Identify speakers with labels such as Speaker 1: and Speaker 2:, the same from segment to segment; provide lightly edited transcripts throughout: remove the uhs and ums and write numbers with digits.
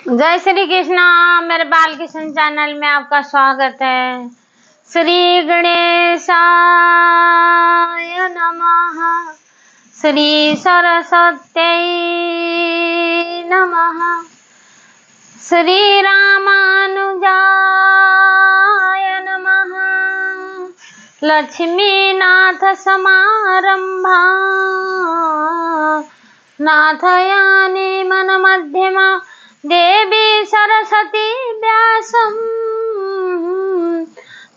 Speaker 1: जय श्री कृष्णा। मेरे बाल कृष्ण चैनल में आपका स्वागत है। श्री गणेशाय नमः। श्री सरस्वत्यै नमः। श्री रामानुजाय नमः। लक्ष्मीनाथ समारंभा नाथयानि मन मध्यमा देवी सरस्वती व्यासं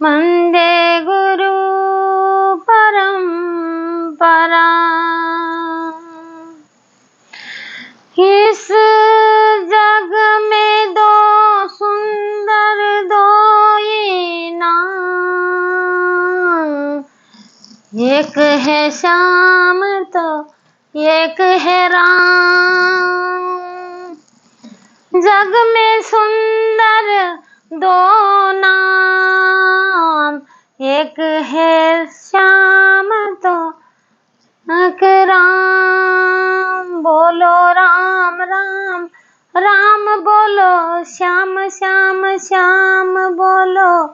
Speaker 1: वन्दे गुरु परंपरा। इस जग में दो सुंदर दो ये नाम, एक है श्याम तो एक है राम। जग में सुंदर दो नाम, एक है श्याम तो एक राम। बोलो राम राम राम बोलो, श्याम श्याम श्याम बोलो,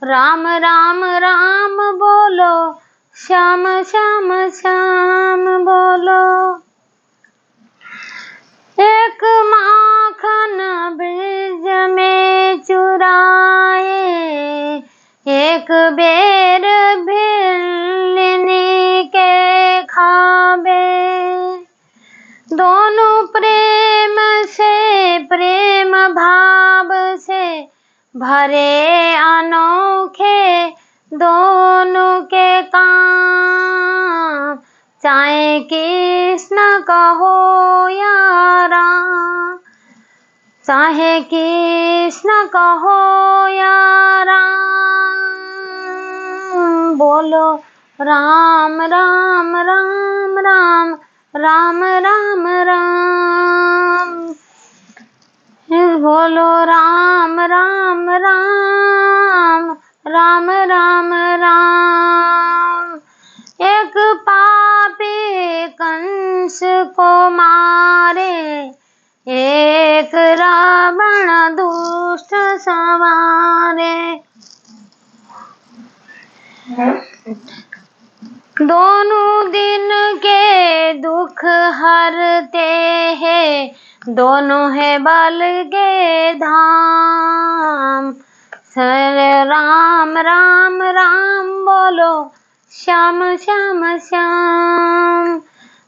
Speaker 1: राम राम राम बोलो, श्याम श्याम श्याम बोलो। एक माखन ब्रिज में चुराए, एक बेर भिलनी के खाबे। दोनों प्रेम से प्रेम भाव से भरे अनोखे, दोनों के काम चाहे कृष्ण कहो या राम, चाहे कृष्ण कहो या राम। बोलो राम राम राम राम राम राम राम। बोलो राम राम राम राम राम राम। एक पापी कंस को मारे, एक रावण दुष्ट सवारे। दोनों दिन के दुख हरते हैं, दोनों है बल के धाम। राम राम राम बोलो, श्याम श्याम श्याम।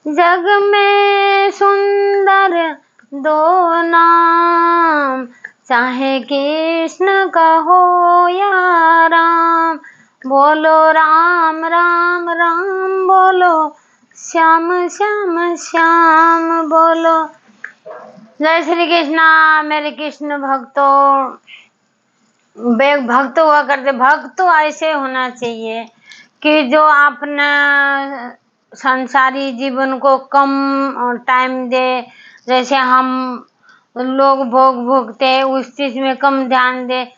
Speaker 1: जग में सुंदर दो नाम, चाहे कृष्ण कहो या राम। बोलो राम राम राम बोलो, श्याम श्याम श्याम बोलो। जय श्री कृष्णा। मेरे कृष्ण भक्तों, भक्त हुआ करते, भक्त तो ऐसे होना चाहिए कि जो अपना संसारी जीवन को कम टाइम दे। जैसे हम लोग भोगते उस चीज में कम ध्यान दे,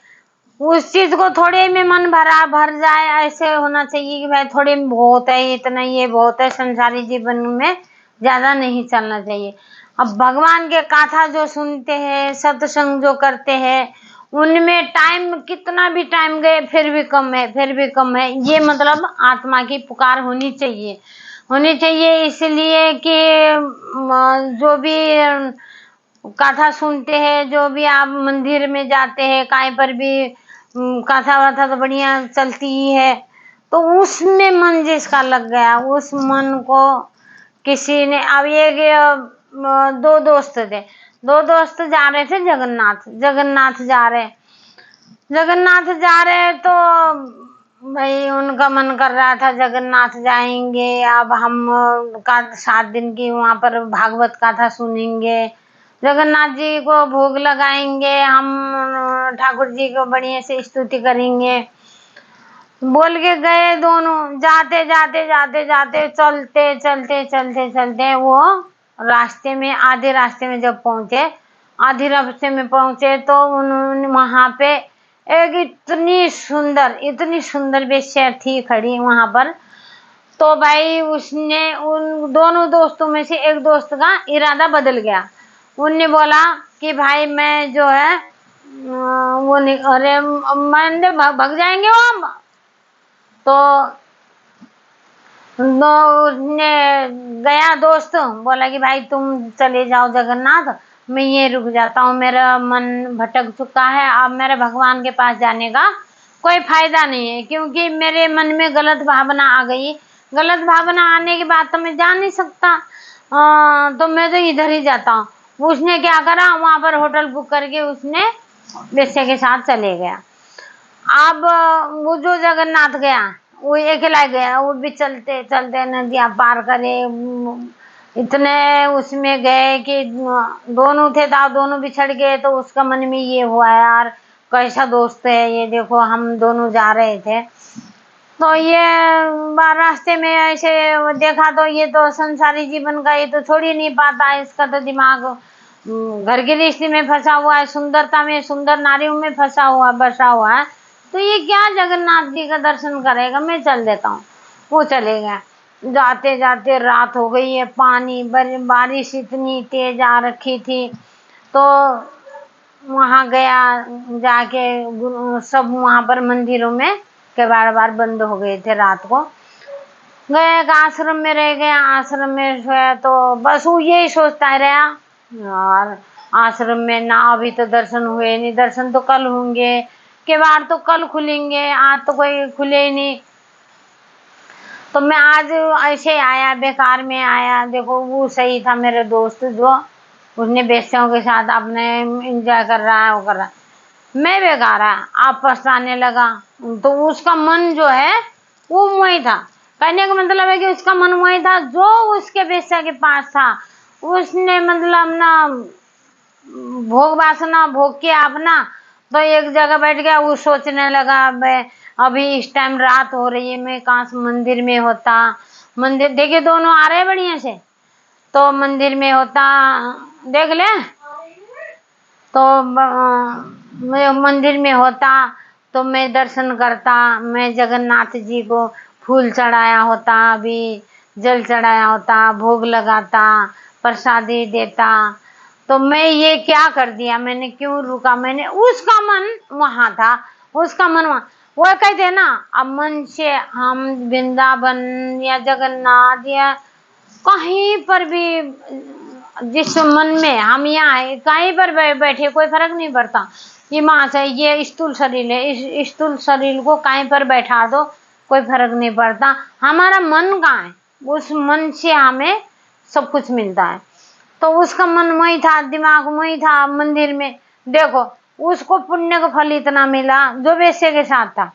Speaker 1: उस चीज को थोड़े में मन भर जाए। ऐसे होना चाहिए कि भाई थोड़े में बहुत है, इतना ये बहुत है। संसारी जीवन में ज्यादा नहीं चलना चाहिए। अब भगवान के कथा जो सुनते हैं, सत्संग जो करते हैं, उनमें टाइम कितना भी टाइम गए फिर भी कम है, फिर भी कम है। ये मतलब आत्मा की पुकार होनी चाहिए, होनी चाहिए। इसलिए कि जो भी कथा सुनते हैं, जो भी आप मंदिर में जाते हैं, कहीं पर भी कथा वाथा तो बढ़िया चलती ही है, तो उसमें मन जिसका लग गया, उस मन को किसी ने। अब ये दो दोस्त थे, दो दोस्त जा रहे थे जगन्नाथ जा रहे तो भाई उनका मन कर रहा था जगन्नाथ जाएंगे। अब हम 7 दिन की वहां पर भागवत कथा सुनेंगे, जगन्नाथ जी को भोग लगाएंगे, हम ठाकुर जी को बढ़िया से स्तुति करेंगे बोल के गए दोनों। जाते चलते वो रास्ते में, आधे रास्ते में जब पहुंचे, तो उन्होंने वहां पे एक इतनी सुंदर वेश्या थी खड़ी वहां पर। तो भाई उसने उन दोनों दोस्तों में से एक दोस्त का इरादा बदल गया। उनने बोला कि भाई मैं जो है वो नहीं, अरे मैंने भाग जाएंगे वहां। तो उसने गया दोस्त, बोला कि भाई तुम चले जाओ जगन्नाथ, मैं ये रुक जाता हूँ, मेरा मन भटक चुका है, अब मेरे भगवान के पास जाने का कोई फायदा नहीं है, क्योंकि मेरे मन में गलत भावना आ गई। गलत भावना आने के बाद तो मैं जा नहीं सकता, तो मैं तो इधर ही जाता हूँ। उसने क्या करा, वहां पर होटल बुक करके उसने बेश्या के साथ चले गया। अब वो जो जगन्नाथ गया वो अकेला गया, वो भी चलते चलते नदियां पार करे, इतने उसमें गए कि दोनों थे तो दोनों बिछड़ गए। तो उसका मन में ये हुआ, यार कैसा दोस्त है ये, देखो हम दोनों जा रहे थे तो ये रास्ते में ऐसे देखा तो ये तो संसारी जीवन का ये तो छोड़ ही नहीं पाता, इसका तो दिमाग घर की रिश्ते में फंसा हुआ है, सुंदरता में, सुंदर नारियों में फंसा हुआ बसा हुआ है, तो ये क्या जगन्नाथ जी का दर्शन करेगा, मैं चल देता हूँ। वो चले गए। जाते जाते रात हो गई है, पानी बारिश इतनी तेज आ रखी थी। तो वहां गया, जाके सब वहां पर मंदिरों में कबाड़ बार बंद हो गए थे, रात को गए, एक आश्रम में रह गया। आश्रम में सोया तो बस वो यही सोचता रहा, यार आश्रम में ना अभी तो दर्शन हुए नहीं, दर्शन तो कल होंगे, कबाड़ तो कल खुलेंगे, आज तो कोई खुले ही नहीं। तो मैं आज ऐसे आया, बेकार में आया। देखो वो सही था मेरे दोस्त, जो उसने बेस्यों के साथ अपने एंजॉय कर रहा है, वो कर रहा है, मैं बेकार है। आप पछताने लगा। तो उसका मन जो है वो वही था। कहने का मतलब है कि उसका मन वही था जो उसके बेस्या के पास था। उसने मतलब ना भोग वासना भोग के अपना तो एक जगह बैठ गया। वो सोचने लगा, अभी इस टाइम रात हो रही है, मैं काश मंदिर में होता। मंदिर देखिए दोनों आ रहे बढ़िया से, तो मंदिर में होता, देख ले, तो मैं मंदिर में होता तो मैं दर्शन करता, मैं जगन्नाथ जी को फूल चढ़ाया होता, अभी जल चढ़ाया होता, भोग लगाता, प्रसादी देता। तो मैं ये क्या कर दिया, मैंने क्यों रुका, मैंने उसका मन वहां था, उसका मन वहां। वो कहते हैं ना, अब मन से हम वृंदावन या जगन्नाथ या कहीं पर भी, जिस मन में हम यहाँ कहीं पर बैठे कोई फर्क नहीं पड़ता। ये माँ से ये स्थूल शरीर है, इस स्थूल शरीर को कहीं पर बैठा दो कोई फर्क नहीं पड़ता, हमारा मन कहाँ है, उस मन से हमें सब कुछ मिलता है। तो उसका मन वही था, दिमाग वही था मंदिर में। देखो उसको पुण्य का फल इतना मिला जो वैसे के साथ था,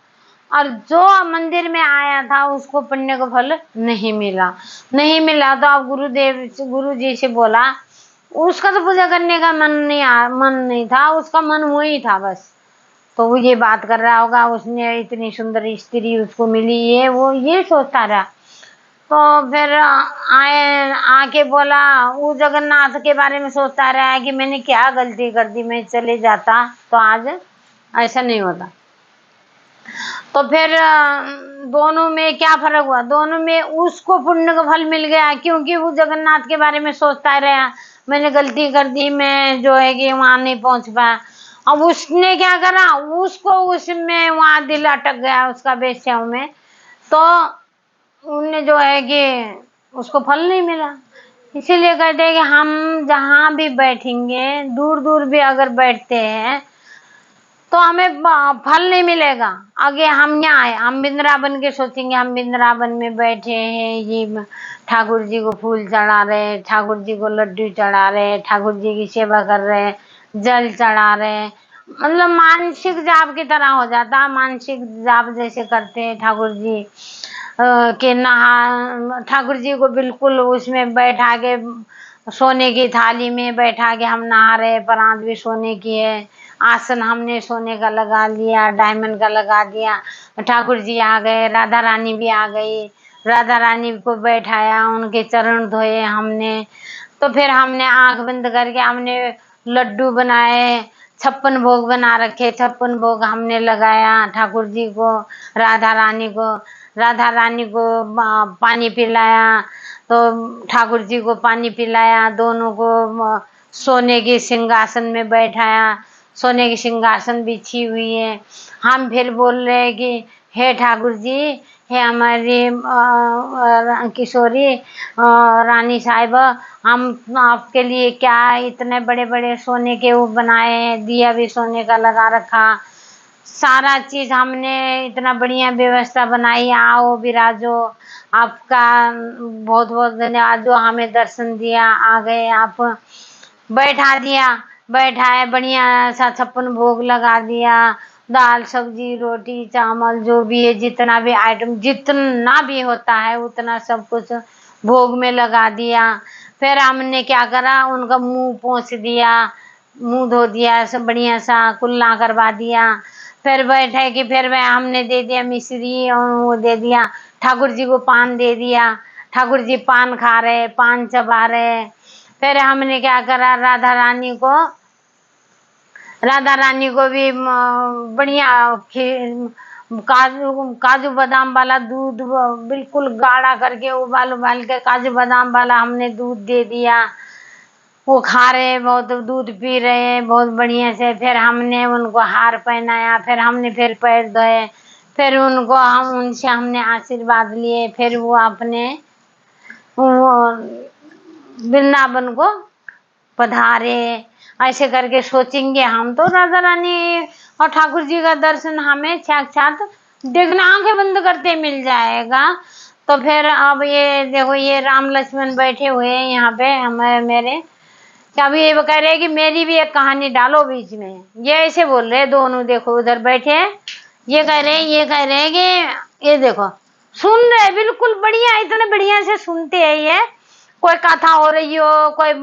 Speaker 1: और जो मंदिर में आया था उसको पुण्य का फल नहीं मिला। नहीं मिला तो अब गुरु जी से बोला, उसका तो पूजा करने का मन नहीं था, उसका मन वही था बस। तो वो ये बात कर रहा होगा, उसने इतनी सुंदर स्त्री उसको मिली, ये वो ये सोचता रहा। तो फिर आके बोला, वो जगन्नाथ के बारे में सोचता रहा है कि मैंने क्या गलती कर दी, मैं चले जाता तो आज ऐसा नहीं होता। तो फिर दोनों में क्या फर्क हुआ, दोनों में उसको पुण्य का फल मिल गया, क्योंकि वो जगन्नाथ के बारे में सोचता रहा, मैंने गलती कर दी, मैं जो है कि वहां नहीं पहुंच पाया। अब उसने क्या करा, उसको उसमें वहां दिल अटक गया उसका बेस्याओं में, तो उन्हें जो है कि उसको फल नहीं मिला। इसीलिए कहते हैं कि हम जहां भी बैठेंगे, दूर दूर भी अगर बैठते हैं तो हमें फल नहीं मिलेगा। आगे हम यहाँ आए, हम वृंदावन के सोचेंगे, हम वृंदावन में बैठे हैं, ये ठाकुर जी को फूल चढ़ा रहे, ठाकुर जी को लड्डू चढ़ा रहे, ठाकुर जी की सेवा कर रहे, जल चढ़ा रहे, मतलब मानसिक जाप की तरह हो जाता। मानसिक जाप जैसे करते हैं ठाकुर जी के नहा, ठाकुर जी को बिल्कुल उसमें बैठा के, सोने की थाली में बैठा के हम नहा रहे, परांत भी सोने की है, आसन हमने सोने का लगा लिया, डायमंड का लगा दिया, ठाकुर जी आ गए, राधा रानी भी आ गई, राधा रानी को बैठाया, उनके चरण धोए हमने। तो फिर हमने आंख बंद करके हमने लड्डू बनाए, 56 भोग बना रखे, 56 भोग हमने लगाया ठाकुर जी को, राधा रानी को। राधा रानी को पानी पिलाया, तो ठाकुर जी को पानी पिलाया, दोनों को सोने के सिंहासन में बैठाया, सोने की सिंहासन बिछी हुई है। हम फिर बोल रहे हैं कि हे ठाकुर जी, हे हमारी किशोरी रानी साहिबा, हम आपके लिए क्या इतने बड़े बड़े सोने के वो बनाए हैं, दिया भी सोने का लगा रखा, सारा चीज हमने इतना बढ़िया व्यवस्था बनाई, आओ विराजो, आपका बहुत बहुत धन्यवाद जो हमें दर्शन दिया, आ गए आप, बैठा दिया, बैठाए, बढ़िया सा 56 भोग लगा दिया, दाल सब्जी रोटी चावल जो भी है, जितना भी आइटम जितना भी होता है उतना सब कुछ भोग में लगा दिया। फिर हमने क्या करा, उनका मुंह पोंछ दिया, मुंह धो दिया, सब बढ़िया सा कुल्ला करवा दिया। फिर बैठे कि फिर वह हमने दे दिया मिश्री और वो दे दिया, ठाकुर जी को पान दे दिया, ठाकुर जी पान खा रहे, पान चबा रहे। फिर हमने क्या करा, राधा रानी को भी बढ़िया काजू बादाम वाला दूध बिल्कुल गाढ़ा करके उबाल के काजू बादाम वाला हमने दूध दे दिया, वो खा रहे, बहुत दूध पी रहे हैं बहुत बढ़िया से। फिर हमने उनको हार पहनाया, फिर हमने फिर पैर धोए, फिर उनसे हमने आशीर्वाद लिए, फिर वो अपने वृंदावन को पधारे। ऐसे करके सोचेंगे हम तो राधा रानी और ठाकुर जी का दर्शन हमें साक्षात देखना, आंखें बंद करते मिल जाएगा। तो फिर अब ये देखो, ये राम लक्ष्मण बैठे हुए हैं यहाँ पे हमारे मेरे, अभी ये कह रहे हैं कि मेरी भी एक कहानी डालो बीच में, ये ऐसे बोल रहे हैं दोनों, देखो उधर बैठे हैं, ये कह रहे हैं कि ये देखो सुन रहे बिल्कुल बढ़िया, इतने बढ़िया से सुनते हैं ये, कोई कथा हो रही हो, कोई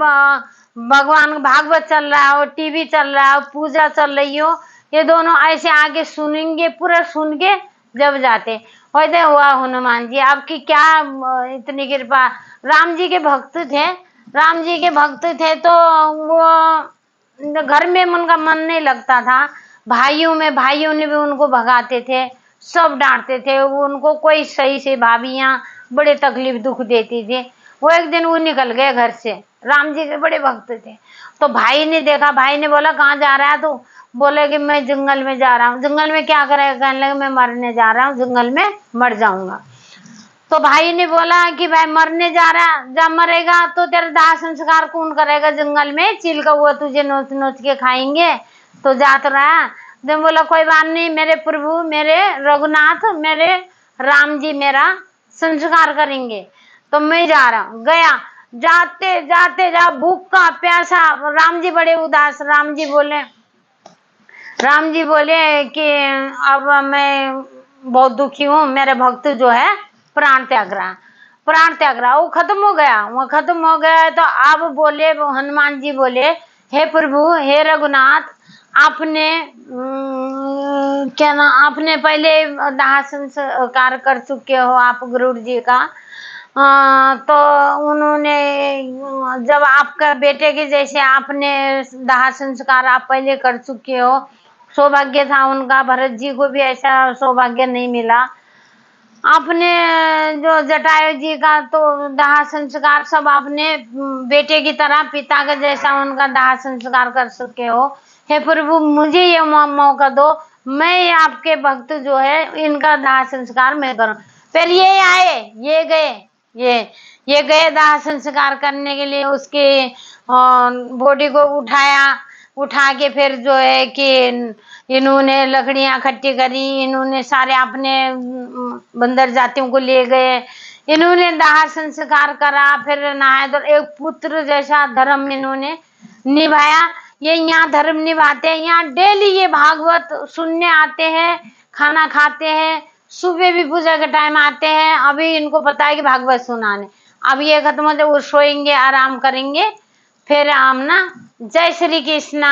Speaker 1: भगवान भागवत चल रहा हो, टीवी चल रहा हो, पूजा चल रही हो, ये दोनों ऐसे आगे सुनेंगे, पूरा सुन के जब जाते। वैसे हुआ हनुमान जी, आपकी क्या इतनी कृपा, राम जी के भक्त थे, राम जी के भक्त थे तो वो घर में उनका मन नहीं लगता था, भाइयों ने भी उनको भगाते थे, सब डांटते थे उनको, कोई सही से भाभियां बड़े तकलीफ दुख देती थी। वो एक दिन वो निकल गए घर से, राम जी के बड़े भक्त थे, तो भाई ने देखा, भाई ने बोला कहाँ जा रहा है तू, बोले कि मैं जंगल में जा रहा हूँ। जंगल में क्या करेगा, कहने लगे मैं मरने जा रहा हूँ, जंगल में मर जाऊंगा। तो भाई ने बोला कि भाई मरने जा रहा, जब मरेगा तो तेरा दाह संस्कार कौन करेगा, जंगल में चील का हुआ तुझे नोच नोच के खाएंगे, तो जात रहा। जब बोला कोई बात नहीं, मेरे प्रभु, मेरे रघुनाथ, मेरे राम जी मेरा संस्कार करेंगे, तो मैं जा रहा हूँ। गया, जाते जाते जा भूखा प्यासा, राम जी बड़े उदास, राम जी बोले कि अब मैं बहुत दुखी हूँ, मेरे भक्त जो है प्राण त्याग रहा, वो खत्म हो गया। तो अब बोले हनुमान जी बोले, हे प्रभु, हे रघुनाथ, आपने आपने पहले दाह संस्कार कर चुके हो आप गरुड़ जी का, तो उन्होंने जब आपका बेटे के जैसे आपने दाह संस्कार आप पहले कर चुके हो, सौभाग्य था उनका, भरत जी को भी ऐसा सौभाग्य नहीं मिला। आपने जो जटायु जी का तो दाह संस्कार सब आपने बेटे की तरह पिता का जैसा उनका दाह संस्कार कर चुके हो, हे प्रभु मुझे ये मौका दो, मैं आपके भक्त जो है इनका दाह संस्कार मैं करूं। फिर ये आए, ये गए दाह संस्कार करने के लिए, उसके बॉडी को उठा के फिर जो है कि इन्होंने लकड़ियां इकट्ठी करी, इन्होंने सारे अपने बंदर जातियों को ले गए, इन्होंने दाह संस्कार करा, फिर नहाए, तो एक पुत्र जैसा धर्म इन्होंने निभाया। ये यहाँ धर्म निभाते हैं, यहाँ डेली ये भागवत सुनने आते हैं, खाना खाते हैं, सुबह भी पूजा के टाइम आते हैं। अभी इनको पता है कि भागवत सुनाने, अब ये खत्म हो जाए वो सोएंगे, आराम करेंगे, फिर हम ना, जय श्री कृष्णा।